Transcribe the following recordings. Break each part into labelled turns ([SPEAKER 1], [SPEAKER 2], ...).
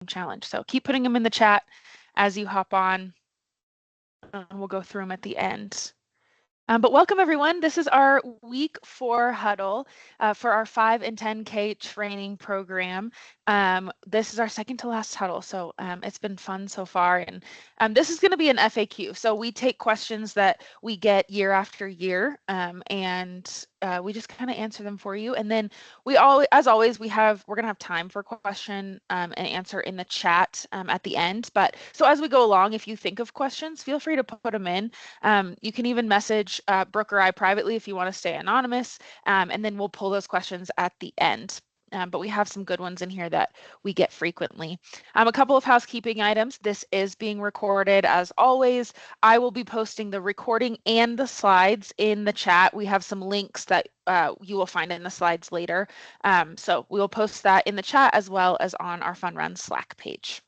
[SPEAKER 1] challenge. So keep putting them in the chat as you hop on. We'll go through them at the end. But welcome everyone. This is our week 4 huddle for our 5 and 10K training program. This is our second to last huddle, so it's been fun so far. And this is going to be an FAQ. So we take questions that we get year after year, and we just kind of answer them for you. And then as always, we're going to have time for question and answer in the chat at the end. But so as we go along, if you think of questions, feel free to put them in. You can even message Brooke or I privately if you want to stay anonymous, and then we'll pull those questions at the end. But we have some good ones in here that we get frequently. A couple of housekeeping items. This is being recorded as always. I will be posting the recording and the slides in the chat. We have some links that you will find in the slides later. So we will post that in the chat as well as on our Fun Run Slack page.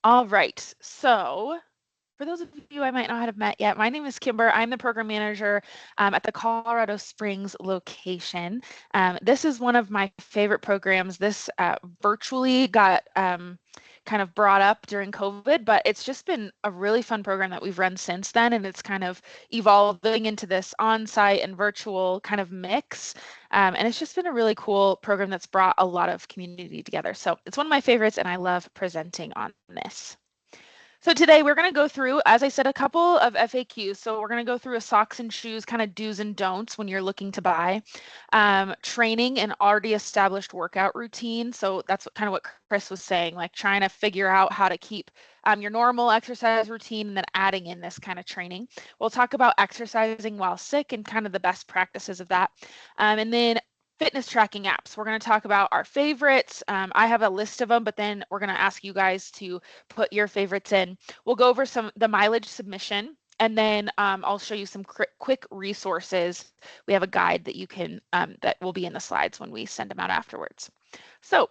[SPEAKER 1] All right, so for those of you I might not have met yet, my name is Kimber. I'm the program manager at the Colorado Springs location. This is one of my favorite programs. This virtually got kind of brought up during COVID, but it's just been a really fun program that we've run since then, and it's kind of evolving into this on-site and virtual kind of mix. And it's just been a really cool program that's brought a lot of community together. So it's one of my favorites, and I love presenting on this. So today we're going to go through, as I said, a couple of FAQs. So we're going to go through a socks and shoes kind of do's and don'ts when you're looking to buy, training an already established workout routine. So that's kind of what Chris was saying, like trying to figure out how to keep your normal exercise routine and then adding in this kind of training. We'll talk about exercising while sick and kind of the best practices of that. And then fitness tracking apps. We're going to talk about our favorites. I have a list of them, but then we're going to ask you guys to put your favorites in. We'll go over the mileage submission, and then I'll show you some quick resources. We have a guide that you can that will be in the slides when we send them out afterwards. So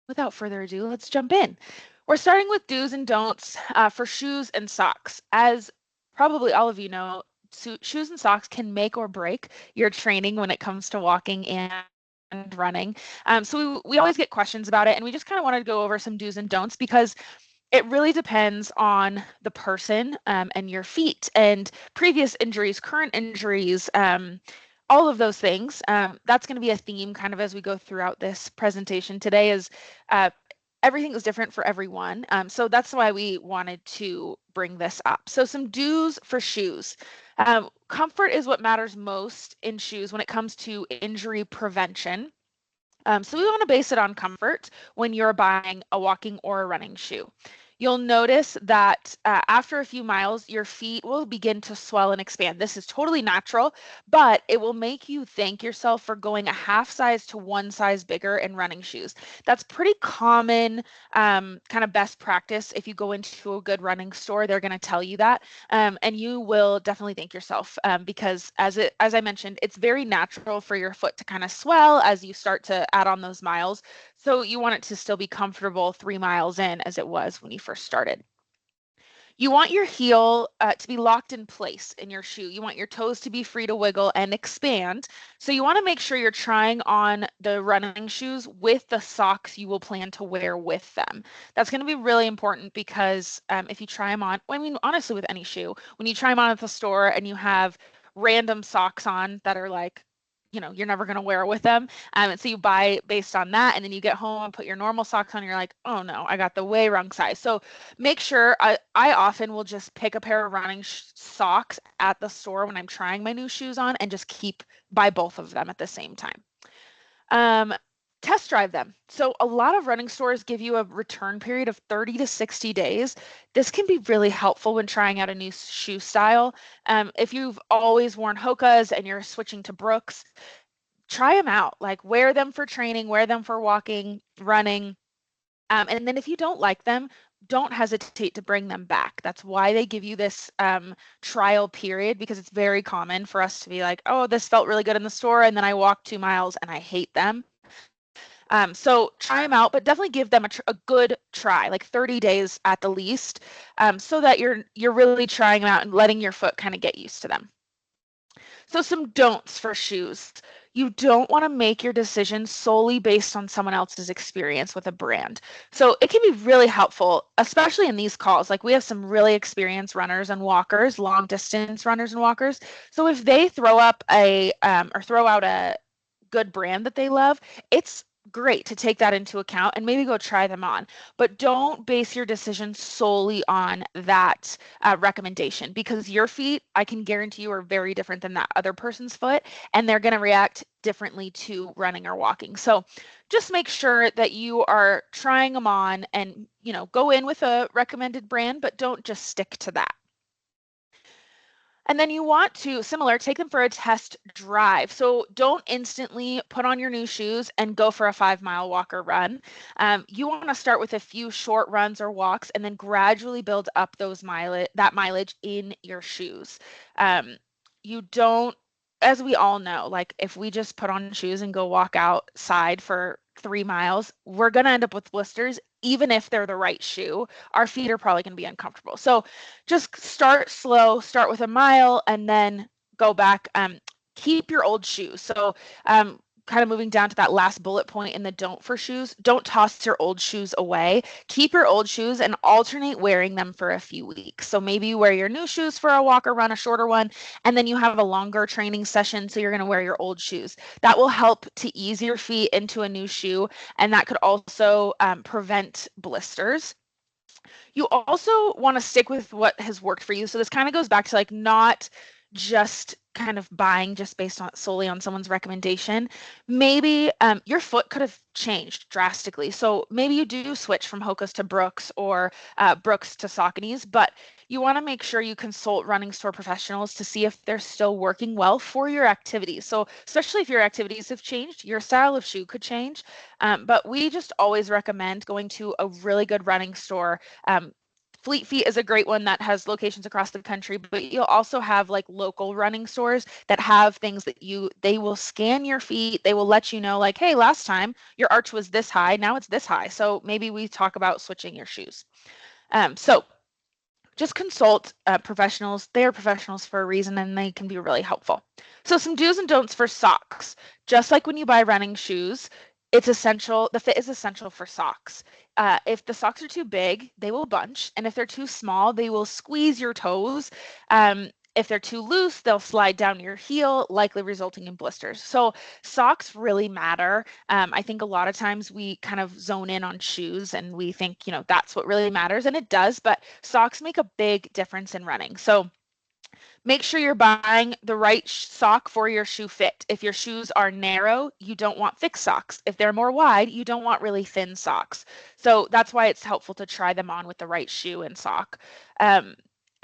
[SPEAKER 1] without further ado, let's jump in. We're starting with do's and don'ts for shoes and socks. As probably all of you know, shoes and socks can make or break your training when it comes to walking and running. So we always get questions about it, and we just kind of wanted to go over some do's and don'ts because it really depends on the person and your feet and previous injuries, current injuries, all of those things. That's going to be a theme kind of as we go throughout this presentation today is everything is different for everyone. So that's why we wanted to bring this up. So some do's for shoes. Comfort is what matters most in shoes when it comes to injury prevention. So we want to base it on comfort when you're buying a walking or a running shoe. You'll notice that after a few miles, your feet will begin to swell and expand. This is totally natural, but it will make you thank yourself for going a half size to one size bigger in running shoes. That's pretty common kind of best practice. If you go into a good running store, they're going to tell you that, and you will definitely thank yourself because as I mentioned, it's very natural for your foot to kind of swell as you start to add on those miles. So you want it to still be comfortable 3 miles in as it was when you first started. You want your heel to be locked in place in your shoe. You want your toes to be free to wiggle and expand. So you want to make sure you're trying on the running shoes with the socks you will plan to wear with them. That's going to be really important because if you try them on, I mean, honestly, with any shoe, when you try them on at the store and you have random socks on that are like, you know, you're never going to wear it with them. And so you buy based on that, and then you get home and put your normal socks on, and you're like, oh no, I got the way wrong size. So make sure, I often will just pick a pair of running socks at the store when I'm trying my new shoes on and just buy both of them at the same time. Test drive them. So a lot of running stores give you a return period of 30 to 60 days. This can be really helpful when trying out a new shoe style. If you've always worn Hoka's and you're switching to Brooks, try them out. Like wear them for training, wear them for walking, running. And then if you don't like them, don't hesitate to bring them back. That's why they give you this trial period, because it's very common for us to be like, oh, this felt really good in the store, and then I walked 2 miles and I hate them. So try them out, but definitely give them a good try, like 30 days at the least, so that you're really trying them out and letting your foot kind of get used to them. So some don'ts for shoes. you don't want to make your decision solely based on someone else's experience with a brand. So it can be really helpful, especially in these calls. Like we have some really experienced runners and walkers, long distance runners and walkers. So if they throw up or throw out a good brand that they love, it's great to take that into account and maybe go try them on. But don't base your decision solely on that recommendation, because your feet, I can guarantee you, are very different than that other person's foot, and they're going to react differently to running or walking. So just make sure that you are trying them on and, go in with a recommended brand, but don't just stick to that. And then you want to, similar, take them for a test drive. So don't instantly put on your new shoes and go for a 5-mile walk or run. You want to start with a few short runs or walks and then gradually build up that mileage in your shoes. You don't, as we all know, like if we just put on shoes and go walk outside for 3 miles, we're going to end up with blisters. Even if they're the right shoe, our feet are probably going to be uncomfortable. So just start slow, start with a mile, and then go back. Keep your old shoes. So kind of moving down to that last bullet point in the don't for shoes, don't toss your old shoes away. Keep your old shoes and alternate wearing them for a few weeks. So maybe you wear your new shoes for a walk or run, a shorter one, and then you have a longer training session, so you're going to wear your old shoes. That will help to ease your feet into a new shoe, and that could also prevent blisters. You also want to stick with what has worked for you. So this kind of goes back to like not just kind of buying just based on solely on someone's recommendation. Maybe your foot could have changed drastically. So maybe you do switch from Hoka's to Brooks or Brooks to Saucony's, but you want to make sure you consult running store professionals to see if they're still working well for your activities. So especially if your activities have changed, your style of shoe could change. But we just always recommend going to a really good running store. Fleet Feet is a great one that has locations across the country, but you'll also have like local running stores that have things that they will scan your feet. They will let you know like, hey, last time your arch was this high, now it's this high. So maybe we talk about switching your shoes. So just consult professionals. They are professionals for a reason, and they can be really helpful. So some do's and don'ts for socks. Just like when you buy running shoes, it's essential. The fit is essential for socks. If the socks are too big, they will bunch. And if they're too small, they will squeeze your toes. If they're too loose, they'll slide down your heel, likely resulting in blisters. So socks really matter. I think a lot of times we kind of zone in on shoes and we think, that's what really matters. And it does, but socks make a big difference in running. So make sure you're buying the right sock for your shoe fit. If your shoes are narrow, you don't want thick socks. If they're more wide, you don't want really thin socks. So that's why it's helpful to try them on with the right shoe and sock.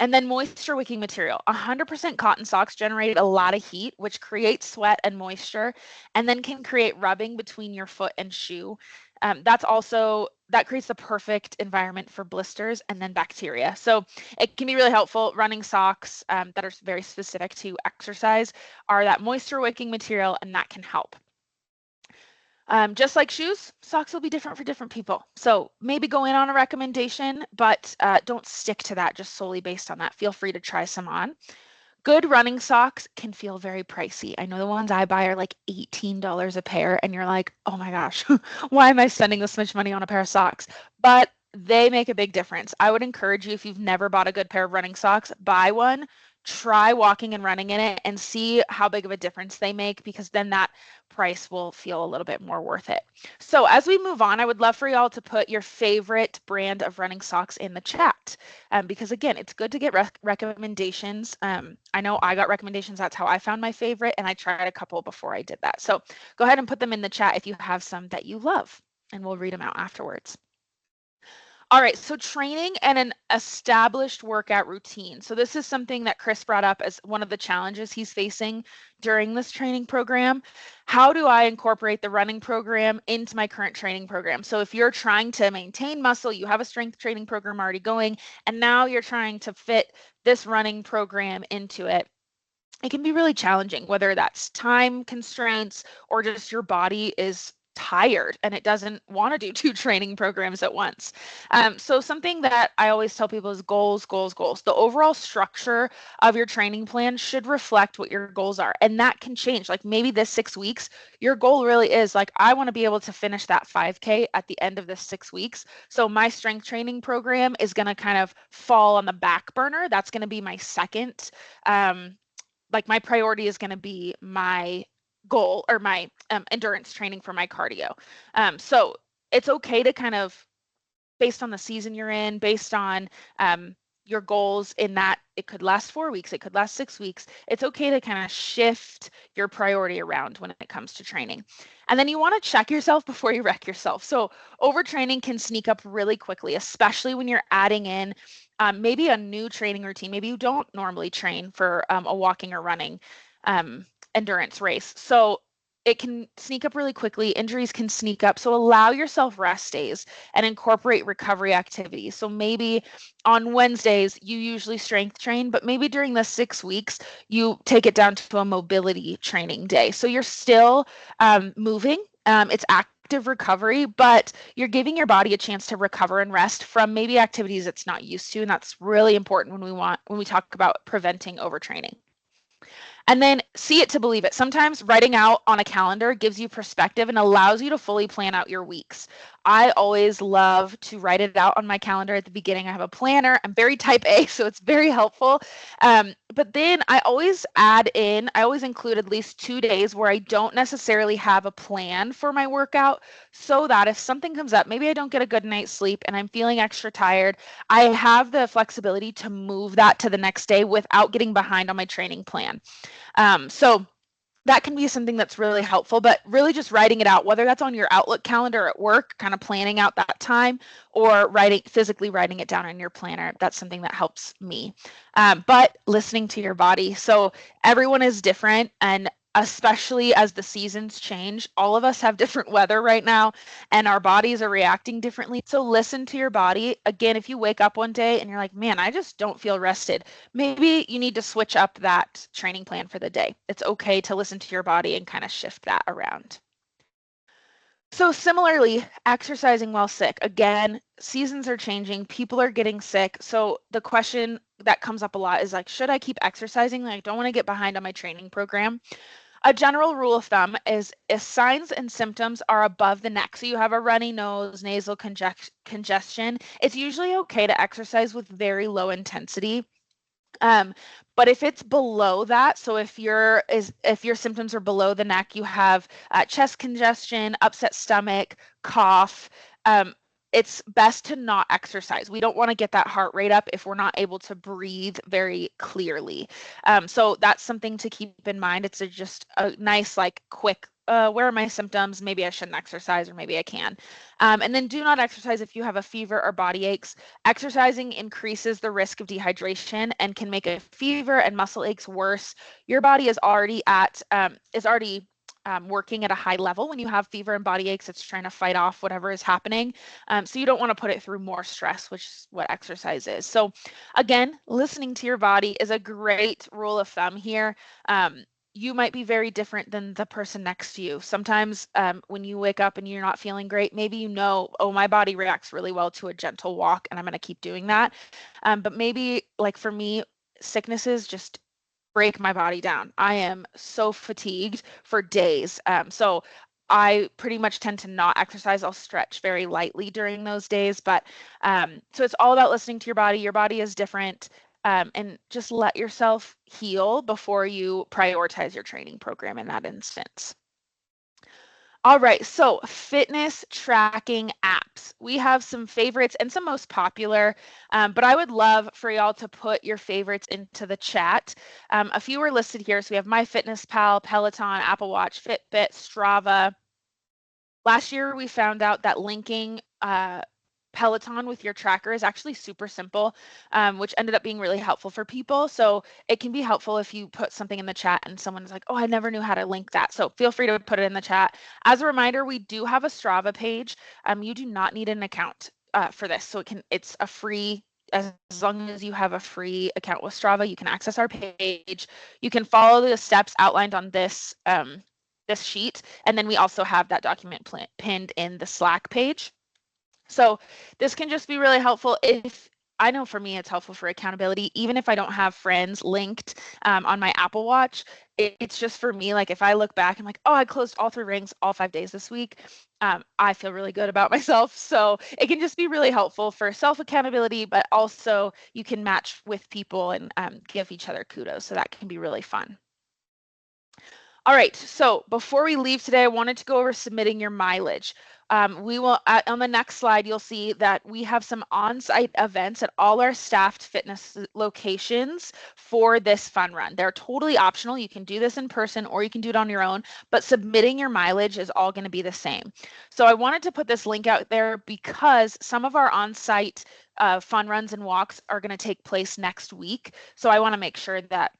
[SPEAKER 1] And then moisture wicking material. 100% cotton socks generate a lot of heat, which creates sweat and moisture, and then can create rubbing between your foot and shoe. That creates the perfect environment for blisters and then bacteria. So it can be really helpful. Running socks that are very specific to exercise are that moisture wicking material, and that can help. Just like shoes, socks will be different for different people. So maybe go in on a recommendation, but don't stick to that just solely based on that. Feel free to try some on. Good running socks can feel very pricey. I know the ones I buy are like $18 a pair, and you're like, oh my gosh, why am I spending this much money on a pair of socks? But they make a big difference. I would encourage you, if you've never bought a good pair of running socks, buy one, try walking and running in it, and see how big of a difference they make, because then that price will feel a little bit more worth it. So as we move on, I would love for y'all to put your favorite brand of running socks in the chat, because again, it's good to get recommendations. I know I got recommendations. That's how I found my favorite, and I tried a couple before I did that. So go ahead and put them in the chat if you have some that you love, and we'll read them out afterwards. All right, so training and an established workout routine. So this is something that Chris brought up as one of the challenges he's facing during this training program. How do I incorporate the running program into my current training program? So if you're trying to maintain muscle, you have a strength training program already going, and now you're trying to fit this running program into it, it can be really challenging, whether that's time constraints or just your body is tired and it doesn't want to do 2 training programs at once. So something that I always tell people is goals, goals, goals. The overall structure of your training plan should reflect what your goals are. And that can change. Like maybe this 6 weeks, your goal really is like, I want to be able to finish that 5K at the end of this 6 weeks. So my strength training program is going to kind of fall on the back burner. That's going to be my second, like my priority is going to be my goal or my endurance training for my cardio. So it's okay to kind of, based on the season you're in, based on your goals, in that it could last 4 weeks, it could last 6 weeks. It's okay to kind of shift your priority around when it comes to training. And then you want to check yourself before you wreck yourself. So overtraining can sneak up really quickly, especially when you're adding in maybe a new training routine. Maybe you don't normally train for a walking or running endurance race. So it can sneak up really quickly. Injuries can sneak up. So allow yourself rest days and incorporate recovery activities. So maybe on Wednesdays, you usually strength train, but maybe during the 6 weeks, you take it down to a mobility training day. So you're still moving. It's active recovery, but you're giving your body a chance to recover and rest from maybe activities it's not used to. And that's really important when we talk about preventing overtraining. And then see it to believe it. Sometimes writing out on a calendar gives you perspective and allows you to fully plan out your weeks. I always love to write it out on my calendar at the beginning. I have a planner. I'm very type A, so it's very helpful. But then I always include at least 2 days where I don't necessarily have a plan for my workout, so that if something comes up, maybe I don't get a good night's sleep and I'm feeling extra tired, I have the flexibility to move that to the next day without getting behind on my training plan. So that can be something that's really helpful, but really just writing it out, whether that's on your Outlook calendar at work, kind of planning out that time, or physically writing it down in your planner. That's something that helps me. But listening to your body. So everyone is different, and especially as the seasons change, all of us have different weather right now and our bodies are reacting differently. So listen to your body. Again, if you wake up one day and you're like, man, I just don't feel rested, maybe you need to switch up that training plan for the day. It's okay to listen to your body and kind of shift that around. So similarly, exercising while sick. Again, seasons are changing, people are getting sick. So the question that comes up a lot is like, should I keep exercising? Like, I don't want to get behind on my training program. A general rule of thumb is if signs and symptoms are above the neck, so you have a runny nose, nasal congestion, it's usually okay to exercise with very low intensity. But if it's below that, so if your symptoms are below the neck, you have chest congestion, upset stomach, cough, it's best to not exercise. We don't want to get that heart rate up if we're not able to breathe very clearly. So that's something to keep in mind. It's just a nice, like, quick, where are my symptoms? Maybe I shouldn't exercise, or maybe I can. And then do not exercise if you have a fever or body aches. Exercising increases the risk of dehydration and can make a fever and muscle aches worse. Your body is already working at a high level. When you have fever and body aches, it's trying to fight off whatever is happening. So you don't want to put it through more stress, which is what exercise is. So again, listening to your body is a great rule of thumb here. You might be very different than the person next to you. Sometimes when you wake up and you're not feeling great, maybe oh, my body reacts really well to a gentle walk and I'm going to keep doing that. But maybe, like for me, sicknesses just break my body down. I am so fatigued for days. So I pretty much tend to not exercise. I'll stretch very lightly during those days. But so it's all about listening to your body. Your body is different. And just let yourself heal before you prioritize your training program in that instance. All right, so fitness tracking apps. We have some favorites and some most popular, but I would love for y'all to put your favorites into the chat. A few are listed here. So we have MyFitnessPal, Peloton, Apple Watch, Fitbit, Strava. Last year, we found out that linking Peloton with your tracker is actually super simple, which ended up being really helpful for people. So it can be helpful if you put something in the chat and someone's like, oh, I never knew how to link that. So feel free to put it in the chat. As a reminder, we do have a Strava page. You do not need an account for this. So it's a free, as long as you have a free account with Strava, you can access our page. You can follow the steps outlined on this this sheet. And then we also have that document pinned in the Slack page. So this can just be really helpful if, I know for me it's helpful for accountability, even if I don't have friends linked on my Apple Watch. It's just for me, like if I look back, I'm like, oh, I closed all 3 rings all 5 days this week. I feel really good about myself. So it can just be really helpful for self accountability, but also you can match with people and give each other kudos. So that can be really fun. All right, so before we leave today, I wanted to go over submitting your mileage. We will, on the next slide, you'll see that we have some on-site events at all our staffed fitness locations for this fun run. They're totally optional. You can do this in person or you can do it on your own, but submitting your mileage is all going to be the same. So I wanted to put this link out there because some of our on-site fun runs and walks are going to take place next week. So I want to make sure that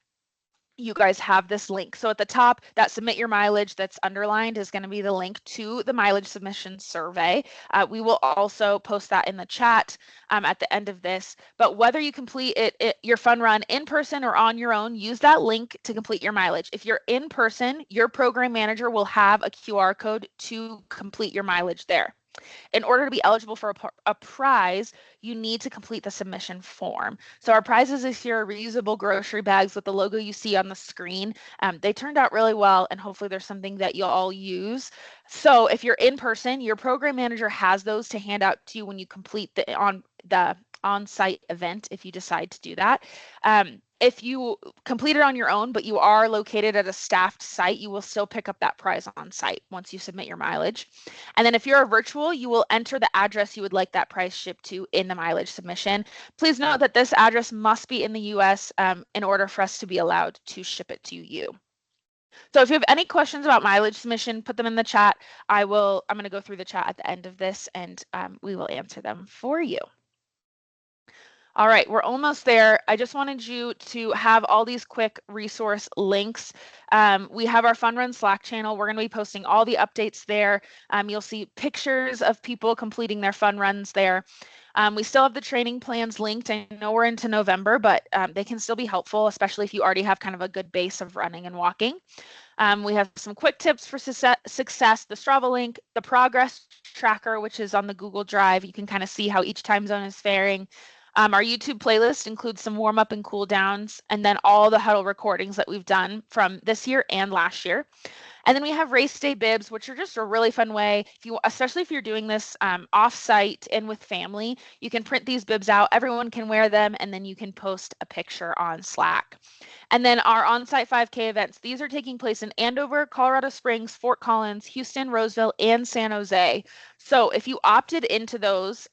[SPEAKER 1] you guys have this link. So at the top, that submit your mileage that's underlined is going to be the link to the mileage submission survey. We will also post that in the chat at the end of this. But whether you complete your fun run in person or on your own, use that link to complete your mileage. If you're in person, your program manager will have a QR code to complete your mileage there. In order to be eligible for a prize, you need to complete the submission form. So our prizes this year are reusable grocery bags with the logo you see on the screen. They turned out really well, and hopefully there's something that you'll all use. So if you're in person, your program manager has those to hand out to you when you complete the on-site event, if you decide to do that. If you complete it on your own, but you are located at a staffed site, you will still pick up that prize on site once you submit your mileage. And then if you're a virtual, you will enter the address you would like that prize shipped to in the mileage submission. Please note that this address must be in the US in order for us to be allowed to ship it to you. So if you have any questions about mileage submission, put them in the chat. I'm going to go through the chat at the end of this and we will answer them for you. All right, we're almost there. I just wanted you to have all these quick resource links. We have our Fun Run Slack channel. We're going to be posting all the updates there. You'll see pictures of people completing their fun runs there. We still have the training plans linked. I know we're into November, but they can still be helpful, especially if you already have kind of a good base of running and walking. We have some quick tips for success, the Strava link, the progress tracker, which is on the Google Drive. You can kind of see how each time zone is faring. Our YouTube playlist includes some warm up and cool downs, and then all the Huddle recordings that we've done from this year and last year. And then we have race day bibs, which are just a really fun way, especially if you're doing this off-site and with family, you can print these bibs out, everyone can wear them, and then you can post a picture on Slack. And then our on-site 5K events, these are taking place in Andover, Colorado Springs, Fort Collins, Houston, Roseville, and San Jose. So if you opted into those,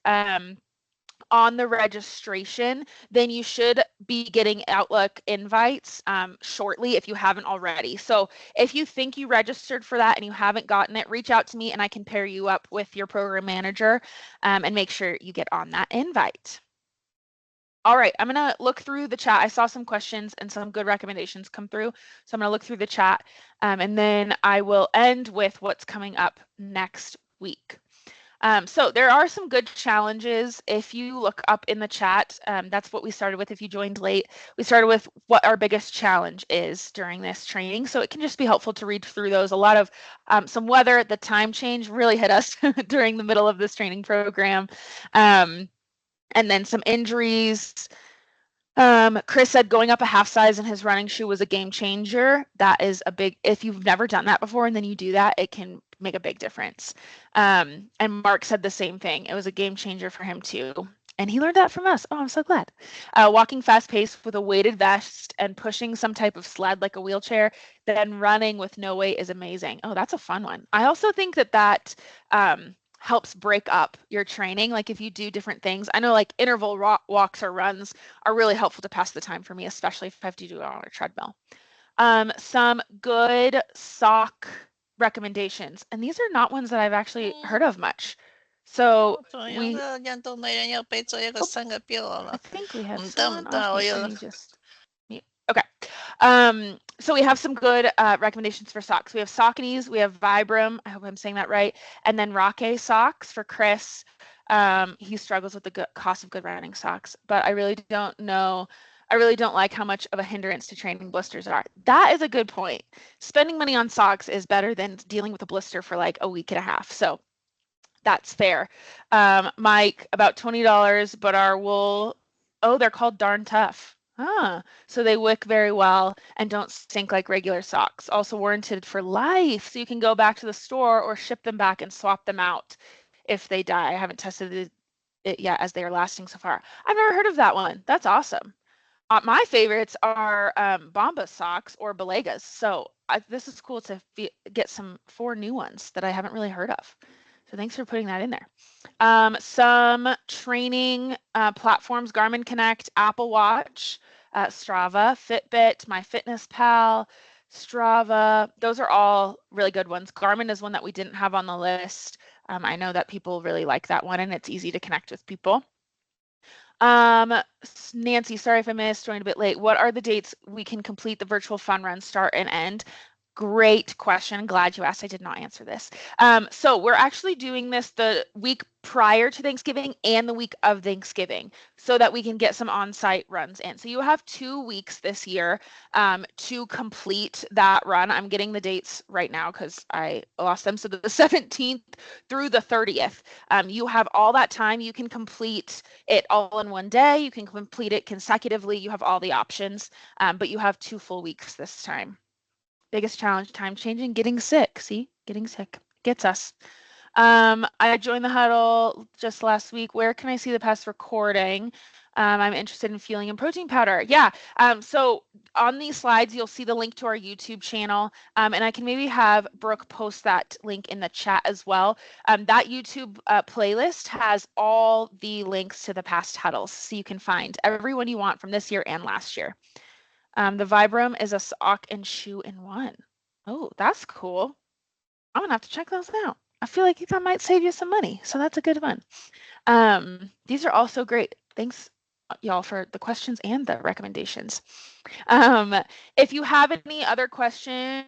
[SPEAKER 1] on the registration, then you should be getting Outlook invites shortly if you haven't already. So if you think you registered for that and you haven't gotten it, reach out to me and I can pair you up with your program manager and make sure you get on that invite. All right, I'm going to look through the chat. I saw some questions and some good recommendations come through. So I'm going to look through the chat and then I will end with what's coming up next week. So there are some good challenges. If you look up in the chat, that's what we started with. If you joined late, we started with what our biggest challenge is during this training. So it can just be helpful to read through those. A lot of some weather, the time change really hit us during the middle of this training program. And then some injuries. Chris said going up a half size in his running shoe was a game changer. That is a big, if you've never done that before and then you do that, it can make a big difference. And Mark said the same thing. It was a game changer for him too. And he learned that from us. Oh, I'm so glad. Walking fast paced with a weighted vest and pushing some type of sled like a wheelchair, then running with no weight is amazing. Oh, that's a fun one. I also think that helps break up your training. Like if you do different things, I know like interval walks or runs are really helpful to pass the time for me, especially if I have to do it on a treadmill. Some good sock recommendations, and these are not ones that I've actually heard of much. So I think we have someone off mute. Let me just mute. Okay. So we have some good recommendations for socks. We have Sauconies, we have Vibram, I hope I'm saying that right, and then Roque socks for Chris. He struggles with the cost of good running socks, but I really don't know I really don't like how much of a hindrance to training blisters are. That is a good point. Spending money on socks is better than dealing with a blister for like a week and a half. So that's fair. Mike, about $20, but our wool, oh, they're called Darn Tough. Ah, so they wick very well and don't stink like regular socks. Also warranted for life, so you can go back to the store or ship them back and swap them out if they die. I haven't tested it yet as they are lasting so far. I've never heard of that one. That's awesome. My favorites are Bombas socks or Balegas. So this is cool to get some 4 new ones that I haven't really heard of. So thanks for putting that in there. Some training platforms, Garmin Connect, Apple Watch, Strava, Fitbit, MyFitnessPal, Strava. Those are all really good ones. Garmin is one that we didn't have on the list. I know that people really like that one and it's easy to connect with people. Nancy, sorry if I missed, joined a bit late. What are the dates we can complete the virtual fun run start and end? Great question. Glad you asked. I did not answer this. So we're actually doing this the week prior to Thanksgiving and the week of Thanksgiving so that we can get some on-site runs in. So you have 2 weeks this year to complete that run. I'm getting the dates right now because I lost them. So the 17th through the 30th, you have all that time. You can complete it all in one day. You can complete it consecutively. You have all the options, but you have 2 full weeks this time. Biggest challenge, time changing, getting sick. See, getting sick gets us. I joined the huddle just last week. Where can I see the past recording? I'm interested in fueling and protein powder. Yeah. So on these slides, you'll see the link to our YouTube channel. And I can maybe have Brooke post that link in the chat as well. That YouTube playlist has all the links to the past huddles. So you can find everyone you want from this year and last year. The Vibram is a sock and shoe in one. Oh, that's cool. I'm gonna have to check those out. I feel like that might save you some money, so that's a good one. These are also great. Thanks, y'all, for the questions and the recommendations. If you have any other questions,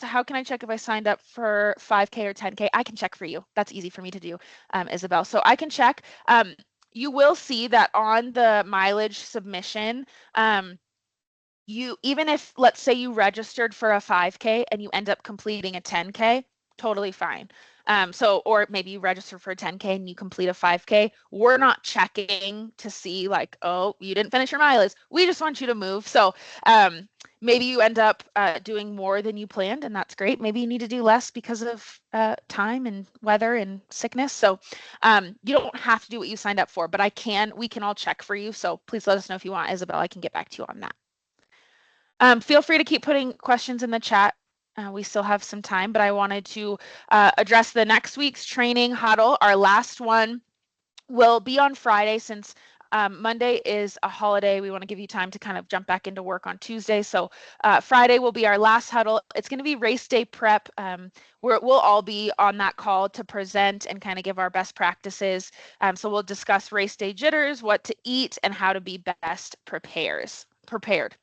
[SPEAKER 1] how can I check if I signed up for 5K or 10K? I can check for you. That's easy for me to do, Isabel. So I can check. You will see that on the mileage submission, even if, let's say you registered for a 5K and you end up completing a 10K, totally fine. Or maybe you register for a 10K and you complete a 5K. We're not checking to see like, oh, you didn't finish your mileage. We just want you to move. So maybe you end up doing more than you planned, and that's great. Maybe you need to do less because of time and weather and sickness. So you don't have to do what you signed up for, but we can all check for you. So please let us know if you want, Isabel. I can get back to you on that. Feel free to keep putting questions in the chat. We still have some time, but I wanted to address the next week's training huddle. Our last one will be on Friday since Monday is a holiday. We want to give you time to kind of jump back into work on Tuesday. So Friday will be our last huddle. It's going to be race day prep. We'll all be on that call to present and kind of give our best practices. So we'll discuss race day jitters, what to eat, and how to be best prepared.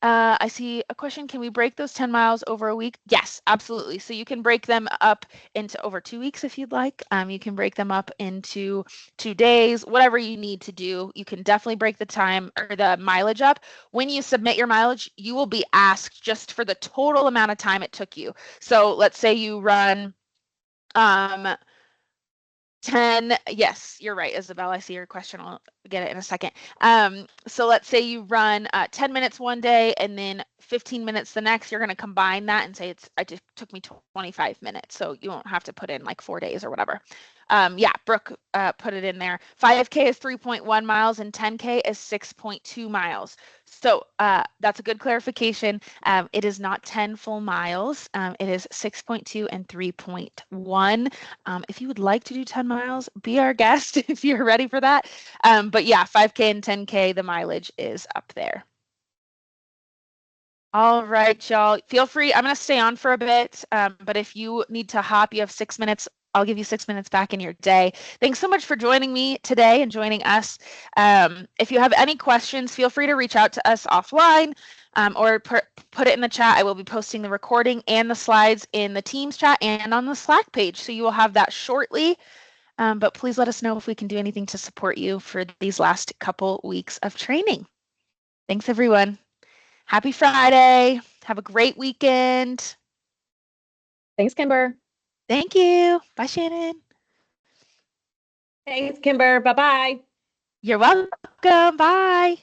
[SPEAKER 1] I see a question. Can we break those 10 miles over a week? Yes, absolutely. So you can break them up into over 2 weeks if you'd like. You can break them up into 2 days, whatever you need to do. You can definitely break the time or the mileage up. When you submit your mileage, you will be asked just for the total amount of time it took you. So let's say you run 10, yes, you're right, Isabel. I see your question. I'll get it in a second. So let's say you run 10 minutes one day and then 15 minutes the next. You're going to combine that and say it just took me 25 minutes. So you won't have to put in like 4 days or whatever. Yeah, Brooke put it in there. 5K is 3.1 miles and 10K is 6.2 miles. So that's a good clarification. It is not 10 full miles. It is 6.2 and 3.1. If you would like to do 10 miles, be our guest if you're ready for that. But yeah, 5K and 10K, the mileage is up there. All right, y'all. Feel free. I'm going to stay on for a bit, but if you need to hop, you have 6 minutes. I'll give you 6 minutes back in your day. Thanks so much for joining me today and joining us. If you have any questions, feel free to reach out to us offline or put it in the chat. I will be posting the recording and the slides in the Teams chat and on the Slack page, so you will have that shortly. But please let us know if we can do anything to support you for these last couple weeks of training. Thanks, everyone. Happy Friday. Have a great weekend.
[SPEAKER 2] Thanks, Kimber.
[SPEAKER 1] Thank you. Bye, Shannon.
[SPEAKER 2] Thanks, Kimber. Bye-bye.
[SPEAKER 1] You're welcome. Bye.